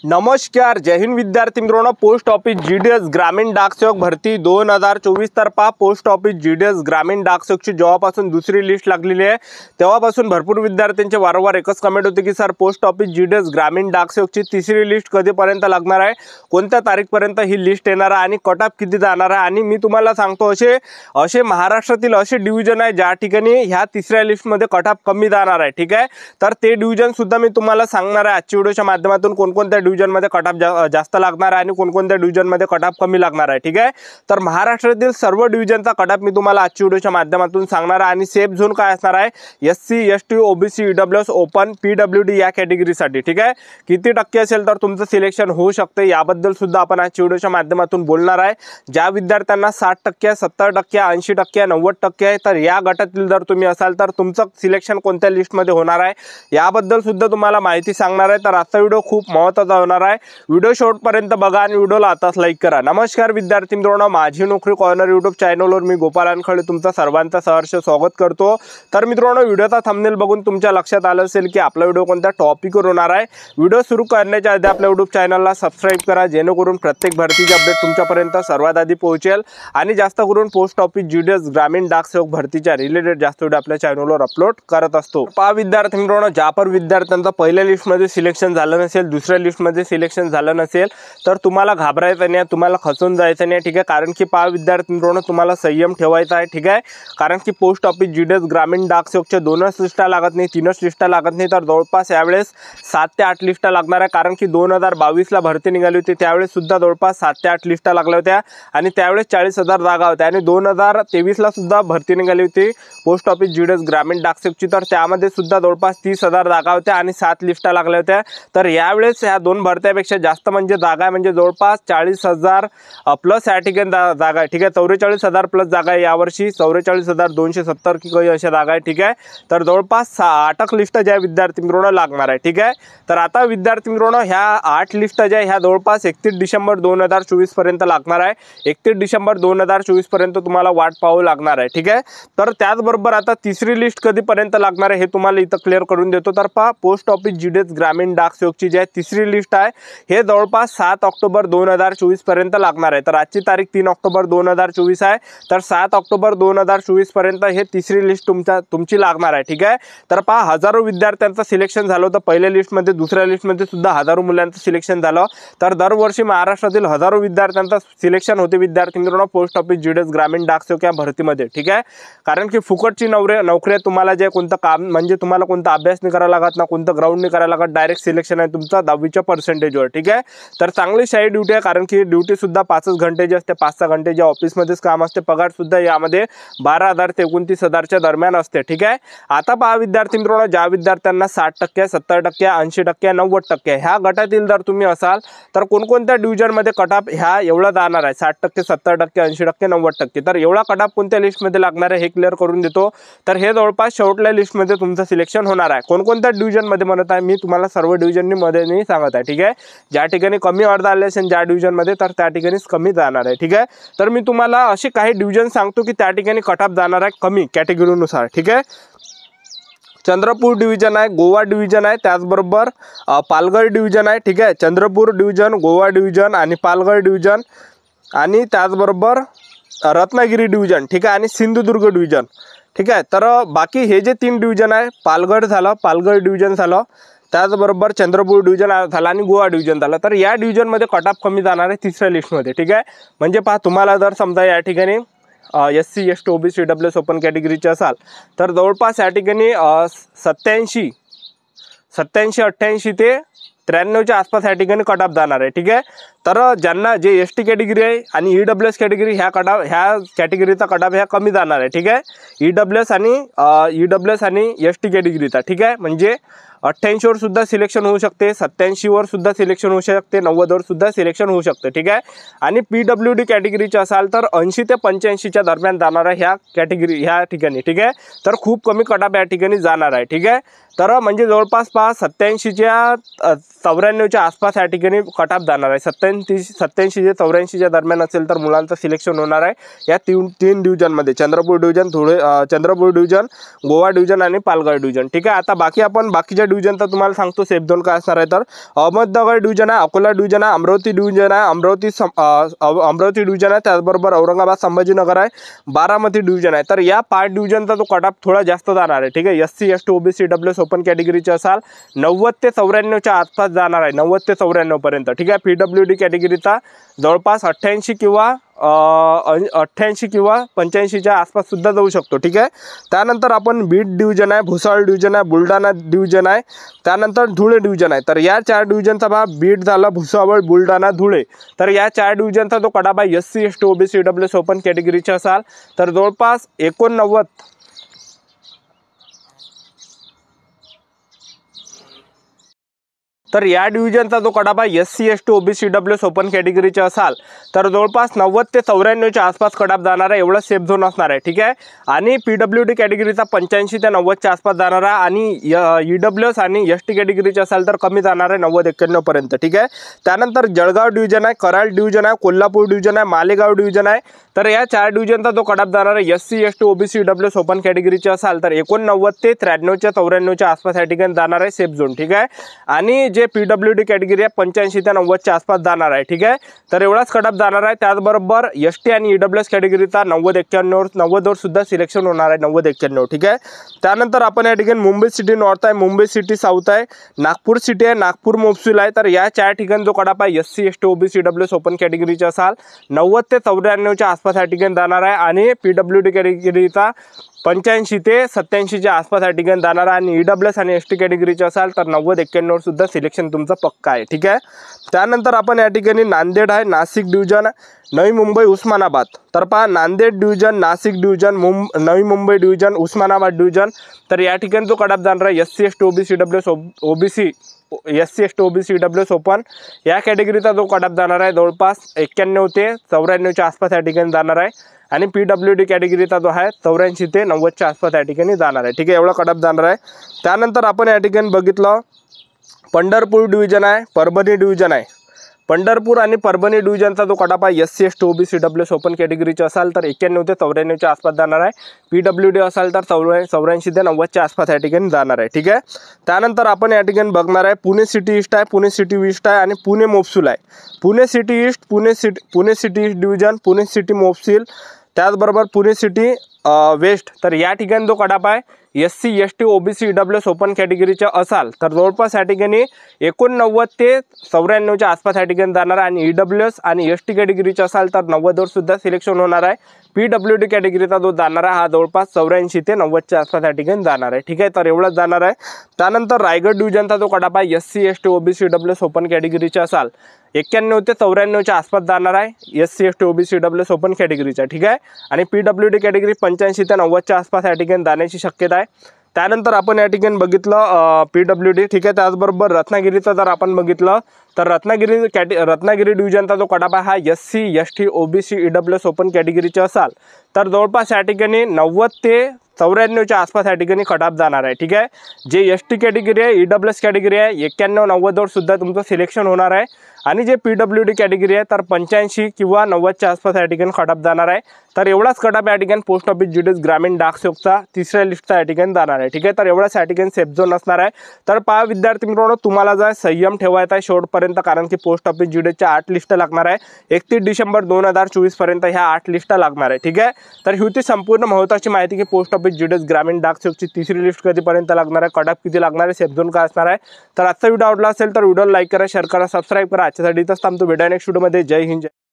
नमस्कार, जय हिंद विद्यार्थी मित्रांनो। पोस्ट ऑफिस जीडीएस ग्रामीण डाकसेवक भरती 2024 तर्फा पोस्ट ऑफिस जीडीएस ग्रामीण डाकसेवकची जेव्हापासून दुसरी लिस्ट लागलेली आहे तेव्हापासून भरपूर विद्यार्थ्यांचे वारंवार एकच कमेंट होते की सर पोस्ट ऑफिस जीडीएस ग्रामीण डाकसेवकची तिसरी लिस्ट कधीपर्यंत लागणार आहे, कोणत्या तारीखपर्यंत ही लिस्ट येणार आहे आणि कट ऑफ किती जाणार आहे। आणि मी तुम्हाला सांगतो असे महाराष्ट्रातील असे डिव्हिजन आहे ज्या ठिकाणी ह्या तिसऱ्या लिस्टमध्ये कट ऑफ कमी जाणार आहे। ठीक आहे, तर ते डिव्हिजन सुद्धा मी तुम्हाला सांगणार आहे आजच्या व्हिडिओच्या माध्यमातून कोणकोणत्या डिव्हिजन मध्ये कट ऑफ जास्त लागणार आहे आणि कोणकोणत्या डिव्हिजन मध्ये कट ऑफ कमी लागणार आहे। ठीक आहे, तर महाराष्ट्रातील सर्व डिव्हिजनचा कट ऑफ मी तुम्हाला आजच्या व्हिडिओच्या माध्यमातून सांगणार आहे। आणि सेफ झोन काय असणार आहे, SC ST OBC EWS open PWD या कॅटेगरीसाठी। ठीक आहे, किती टक्के असेल तर तुमचं सिलेक्शन होऊ शकते याबद्दल सुद्धा आपण आजच्या व्हिडिओच्या माध्यमातून बोलणार आहे। ज्या विद्यार्थ्यांना 60%, 70%, 80%, 90% आहे तर या गटातील जर तुम्ही असाल तर तुमचं सिलेक्शन कोणत्या लिस्टमध्ये होणार आहे याबद्दल सुद्धा तुम्हाला माहिती सांगणार आहे। तर आजचा व्हिडिओ खूप महत्त्वाचा होणार आहे, व्हिडिओ शेवटपर्यंत बघा आणि व्हिडिओला आताच लाईक करा। नमस्कार विद्यार्थी मित्रांनो, माझी नोकरी कॉर्नर यूट्यूब चॅनलवर मी गोपाल अनखळे तुमचं सर्वांचं सहर्ष स्वागत करतो। तर मित्रांनो, व्हिडिओचा थंबनेल बघून तुमच्या लक्षात आलं असेल की आपला व्हिडिओ कोणत्या टॉपिकवर होणार आहे। व्हिडिओ सुरू करण्याच्या आधी आपल्या यूट्यूब चॅनलला सबस्क्राइब करा जेणेकरून प्रत्येक भरतीचे अपडेट तुमच्यापर्यंत सर्वात आधी पोहोचेल आणि जास्त करून पोस्ट ऑफिस जीडीएस ग्रामीण डाकसेवक भरतीच्या रिलेटेड जास्त व्हिडिओ आपल्या चॅनलवर अपलोड करत असतो। पहा विद्यार्थी मित्रांनो, ज्या पण विद्यार्थ्यांचं पहिल्या लिस्टमध्ये सिलेक्शन झालं नसेल, दुसऱ्या लिस्टमध्ये सिलेक्शन झालं नसेल तर तुम्हाला घाबरायचं नाही, तुम्हाला खचून जायचं नाही। ठीक आहे, कारण की पहा विद्यार्थी मित्रांनो, तुम्हाला संयम ठेवायचा आहे। ठीक आहे, कारण की पोस्ट ऑफिस जीडीएस ग्रामीण डाकसेवकच्या 2च लिस्टा लागत नाही, 3च लिस्टा लागत नाही, तर जवळपास यावेळेस 7 ते 8 लिस्टा लागणार आहे। कारण की 2022ला भरती निघाली होती त्यावेळेस सुद्धा जवळपास 7 ते 8 लिस्टा लागल्या होत्या आणि त्यावेळेस 40,000 जागा होत्या। आणि 2023ला सुद्धा भरती निघाली होती पोस्ट ऑफिस जीडीएस ग्रामीण डाकसेवकची, तर त्यामध्ये सुद्धा जवळपास 30,000 जागा होत्या आणि 7 लिस्टा लागल्या होत्या। तर यावेळेस ह्या 2 भरत्यापेक्षा जास्त म्हणजे जागा म्हणजे जवळपास 40,000 प्लस या ठिकाणी जागा आहे। ठीक आहे, 44,000 प्लस जागा आहे यावर्षी, 44,270 की काही अशा जागा आहे। ठीक आहे, तर जवळपास 8 लिस्ट ज्या विद्यार्थी मित्रांनो लागणार आहे। ठीक आहे, तर आता विद्यार्थी मित्रांनो ह्या 8 लिस्ट ज्या ह्या जवळपास 31 डिसेंबर 2024 पर्यंत लागणार आहे। 31 डिसेंबर 2024 पर्यंत तुम्हाला वाट पाहावी लागणार आहे। ठीक आहे, तर त्याचबरोबर आता तिसरी लिस्ट कधीपर्यंत लागणार आहे हे तुम्हाला इथं क्लिअर करून देतो। तर पहा पोस्ट ऑफिस जीडीएस ग्रामीण डाकसेवकची जी आहे तिसरी लिस्ट आहे हे जवळपास 7 ऑक्टोबर 2024 पर्यंत लागणार आहे। तर आजची तारीख 3 ऑक्टोबर 2024 आहे, तर 7 ऑक्टोबर 2024 पर्यंत हे तिसरी लिस्ट तुमची लागणार आहे। ठीक आहे, तर पहा हजारो विद्यार्थ्यांचं सिलेक्शन झालं होतं पहिल्या लिस्टमध्ये, दुसऱ्या लिस्टमध्ये सुद्धा हजारो मुलांचं सिलेक्शन झालं। तर दरवर्षी महाराष्ट्रातील हजारो विद्यार्थ्यांचं सिलेक्शन होते विद्यार्थी मित्रांनो पोस्ट ऑफिस जीडीएस ग्रामीण डाकसेवक या भरतीमध्ये। ठीक आहे, कारण की फुकटची नोकरी तुम्हाला जे कोणतं काम म्हणजे तुम्हाला कोणता अभ्यास नाही करायला लागत ना, कोणतं ग्राउंड नाही करायला लागत, डायरेक्ट सिलेक्शन आहे तुमचा 10वीच्या पर्सेंटेजवर। ठीक आहे, तर चांगली शाही ड्युटी आहे, कारण की ड्युटी सुद्धा 5 घंटे जे असते, 5-6 घंटे जे ऑफिसमध्येच काम असते, पगार सुद्धा यामध्ये 12,000 ते 29,000च्या दरम्यान असते। ठीक आहे, आता पहा विद्यार्थी मित्रांनो, ज्या विद्यार्थ्यांना 60%, 70%, 80%, 90% ह्या गटातील जर तुम्ही असाल तर कोणकोणत्या डिव्हिजनमध्ये कट ऑफ ह्या एवढा जाणार आहे, 60%, 70%, 80%, 90%, तर एवढा कट ऑफ कोणत्या लिस्टमध्ये लागणार आहे हे क्लिअर करून देतो। तर हे जवळपास शेवटल्या लिस्टमध्ये तुमचं सिलेक्शन होणार आहे। कोणकोणत्या डिव्हिजनमध्ये म्हणत आहे मी तुम्हाला, सर्व डिव्हिजन मध्ये नाही सांगत आहे। ठीक आहे, ज्या ठिकाणी कमी अर्ध आले असेल ज्या डिव्हिजनमध्ये तर त्या ठिकाणीच कमी जाणार आहे। ठीक आहे, तर मी तुम्हाला असे काही डिव्हिजन सांगतो की त्या ठिकाणी कट ऑफ जाणार आहे कमी कॅटेगरीनुसार। ठीक आहे, चंद्रपूर डिव्हिजन आहे, गोवा डिव्हिजन आहे, त्याचबरोबर पालघर डिव्हिजन आहे। ठीक आहे, चंद्रपूर डिव्हिजन, गोवा डिव्हिजन आणि पालघर डिव्हिजन आणि त्याचबरोबर रत्नागिरी डिव्हिजन। ठीक आहे, आणि सिंधुदुर्ग डिव्हिजन। ठीक आहे, तर बाकी हे जे 3 डिव्हिजन आहे, पालघर झालं, पालघर डिव्हिजन झालं, त्याचबरोबर चंद्रपूर डिव्हिजन झालं आणि गोवा डिव्हिजन झालं, तर या डिव्हिजनमध्ये कट ऑफ कमी जाणार आहे तिसऱ्या लिस्टमध्ये। ठीक आहे, म्हणजे पहा तुम्हाला जर समजा या ठिकाणी SC ST OBC EWS open कॅटेगरीचे असाल तर जवळपास या ठिकाणी 87, 88 ते 93च्या आसपास या ठिकाणी कट ऑफ जाणार आहे। ठीक आहे, तर ज्यांना जे एसटी कॅटेगरी आहे आणि ईडब्ल्यूएस कॅटेगरी ह्या कॅटेगरीचा कट ऑफ ह्या कमी जाणार आहे। ठीक आहे, ईडब्ल्यूएस आणि एसटी कॅटेगरीचा। ठीक आहे, म्हणजे 88 वर सुद्धा सिलेक्शन होऊ शकते, 87 वर सुद्धा सिलेक्शन होऊ शकते, 90 वर सुद्धा सिलेक्शन होऊ शकते। ठीक आहे, आणि पीडब्ल्यूडी कॅटेगरीचे असाल तर 80 ते 85च्या दरम्यान जाणार आहे ह्या कॅटेगरी ह्या ठिकाणी। ठीक आहे, तर खूप कमी कट ऑफ या ठिकाणी जाणार आहे। ठीक आहे, तर म्हणजे जवळपास 87च्या 94च्या आसपास या ठिकाणी कट ऑफ जाणार आहे. 87 ते 84च्या दरम्यान असेल तर मुलांचं सिलेक्शन होणार आहे या तीन डिव्हिजनमध्ये, Chandrapur division, Chandrapur division, Goa division आणि पालघर डिव्हिजन. ठीक आहे. आता आपण बाकीच्या डिव्हिजन तर तुम्हाला सांगतो सेफ झोन काय असणार आहे. तर अहमदनगर डिव्हिजन आहे, अकोला डिव्हिजन आहे, अमरावती डिव्हिजन आहे, अमरावती डिव्हिजन आहे, त्याचबरोबर औरंगाबाद संभाजीनगर आहे, बारामती डिव्हिजन आहे. तर या 5 डिव्हिजनचा तो कट ऑफ थोडा जास्त जाणार आहे. ठीक आहे. SC ST OBC EWS open कॅटेगरीचे असाल 90 ते 94च्या आसपास जाणार आहे, 90 ते 94 पर्यंत. ठीक आहे. PWD कॅटेगरीचा जवळपास 88 किंवा 85च्या आसपास सुद्धा जाऊ शकतो. ठीक आहे. त्यानंतर आपण बीड डिव्हिजन आहे, भुसावळ डिव्हिजन आहे, बुलढाणा डिव्हिजन आहे, त्यानंतर धुळे डिव्हिजन आहे. तर या 4 डिव्हिजनचा बीड झाला, भुसावळ, बुलढाणा, धुळे. तर या 4 डिव्हिजनचा जो कडाप आहे SC ST OBC EWS open कॅटेगरीचे असाल तर जवळपास 89. तर या डिव्हिजनचा जो कडाप आहे SC ST OBC EWS open कॅटेगरीचे असाल तर जवळपास 90 ते 94च्या आसपास कडाप जाणार आहे, एवढा सेफ झोन असणार आहे. ठीक आहे. आणि PWD कॅटेगरीचा 85 ते 90च्या आसपास जाणार आहे आणि EWS आणि ST कॅटेगरीचे असाल तर कमी जाणार आहे, 90-91 पर्यंत. ठीक आहे. त्यानंतर जळगाव डिव्हिजन आहे, कराड डिव्हिजन आहे, कोल्हापूर डिव्हिजन आहे, मालेगाव डिव्हिजन आहे. तर या 4 डिव्हिजनचा जो कडाप जाणार आहे SC ST OBC EWS open कॅटेगरीचे असाल तर 89 ते 93च्या 94च्या आसपास या ठिकाणी जाणार आहे सेफ झोन. ठीक आहे. आणि जे PWD कॅटेगरी आहे 85 ते 90च्या आसपास जाणार आहे. ठीक आहे. तर एवढाच कटाप जाणार आहे. त्याचबरोबर ST आणि EWS कॅटेगरीचा 90-91 सुद्धा सिलेक्शन होणार आहे, 90-91. ठीक आहे. त्यानंतर आपण या ठिकाणी मुंबई सिटी नॉर्थ आहे, मुंबई सिटी साऊथ आहे, नागपूर सिटी आहे, नागपूर मोफसिल आहे. तर या 4 ठिकाणी जो कटाप आहे SC ST OBC EWS open कॅटेगरीचे असाल 90 ते 94च्या आसपास या ठिकाणी जाणार आहे आणि PWD कॅटेगरीचा 85 ते 87च्या आसपास या ठिकाणी जाणार आहे आणि EWS आणि ST कॅटेगरीचे असाल तर 90-91 सुद्धा सिलेक्शन तुमचं पक्का आहे. ठीक आहे. त्यानंतर आपण या ठिकाणी नांदेड आहे, नाशिक डिव्हिजन, नवी मुंबई, उस्मानाबाद. तर पहा Nanded division, Nashik division, Navi Mumbai division, Osmanabad division. तर या ठिकाणी जो कडाप जाणार आहे SC ST OBC EWS open या कॅटेगरीचा जो कडाप जाणार आहे जवळपास 91 ते 94च्या आसपास या ठिकाणी जाणार आहे आणि PWD कॅटेगरीचा जो आहे 84 ते 90च्या आसपास या ठिकाणी जाणार आहे. ठीक आहे. एवढा कटाप जाणार आहे. त्यानंतर आपण या ठिकाणी बघितलं पंढरपूर डिव्हिजन आहे, परभणी डिव्हिजन आहे. पंढरपूर आणि परभणी डिव्हिजनचा जो कटाप आहे SC ST OBC EWS open कॅटेगरीचे असाल तर 91 ते 94च्या आसपास जाणार आहे. PWD असाल तर 84 ते 90च्या आसपास या ठिकाणी जाणार आहे. ठीक आहे. त्यानंतर आपण या ठिकाणी बघणार आहे पुणे सिटी ईस्ट आहे, पुणे सिटी वेस्ट आहे आणि पुणे मोफसिल आहे. Pune city east, Pune city east division, Pune city Mofussil, त्याचबरोबर पुणे सिटी वेस्ट. तर या ठिकाणी जो कडाप आहे SC ST OBC EWS open कॅटेगरीचे असाल तर जवळपास या ठिकाणी 89 ते 94च्या आसपास या ठिकाणी जाणार आहे आणि EWS आणि ST कॅटेगरीचे असाल तर 90वर सुद्धा सिलेक्शन होणार आहे. PWD कॅटेगरीचा जो जाणार आहे हा जवळपास 84 ते 90च्या आसपास या ठिकाणी जाणार आहे. ठीक आहे. तर एवढंच जाणार आहे. त्यानंतर रायगड डिव्हिजनचा जो कडाप आहे SC ST OBC EWS open कॅटेगरीचे असाल 91 ते 94च्या आसपास जाणार आहे SC ST OBC EWS open कॅटेगरीचा. ठीक आहे. आणि PWD कॅटेगरी 85 ते 90च्या आसपास या ठिकाणी जाण्याची शक्यता आहे. त्यानंतर आपण या ठिकाणी बघितलं PWD. ठीक आहे. त्याचबरोबर रत्नागिरीचं जर आपण बघितलं तर रत्नागिरी डिव्हिजनचा जो कडाप आहे हा SC ST OBC EWS open कॅटेगरीचे असाल तर जवळपास या ठिकाणी 90 ते 94च्या आसपास या ठिकाणी कटाप जाणार आहे. ठीक आहे. जे ST कॅटेगरी आहे, EWS कॅटेगरी आहे 91-90वर सुद्धा तुमचं सिलेक्शन होणार आहे आणि जे PWD कॅटेगरी आहे तर 85 किंवा 90च्या आसपास या ठिकाणी कटाप जाणार आहे. तर एवढाच कटाप या ठिकाणी पोस्ट ऑफिस GDS ग्रामीण डाक सेवकचा 3ऱ्या लिस्टचा या ठिकाणी जाणार आहे. ठीक आहे. तर एवढाच या ठिकाणी सेफ झोन असणार आहे. तर पहा विद्यार्थी मित्रांनो, तुम्हाला जर संयम ठेवायचा आहे शेवटपर्यंत, कारण की पोस्ट ऑफिस GDSच्या 8 लिस्ट लागणार आहे. 31 डिसेंबर 2024 पर्यंत ह्या 8 लिस्ट लागणार आहे. ठीक आहे. तर ही होती संपूर्ण महत्त्वाची माहिती की पोस्ट ऑफिस GDS ग्रामीण डाक सेवकची 3री लिस्ट कधीपर्यंत लागणार आहे, कटाप किती लागणार आहे, सेफ झोन काय असणार आहे. तर आजचा व्हिडिओ आवडला असेल तर व्हिडिओला लाईक करा, शेअर करा, सबस्क्राईब करा. आजच्यासाठी इथंच थांबतो. भेटूया नेक्स्ट व्हिडिओमध्ये. जय हिंद.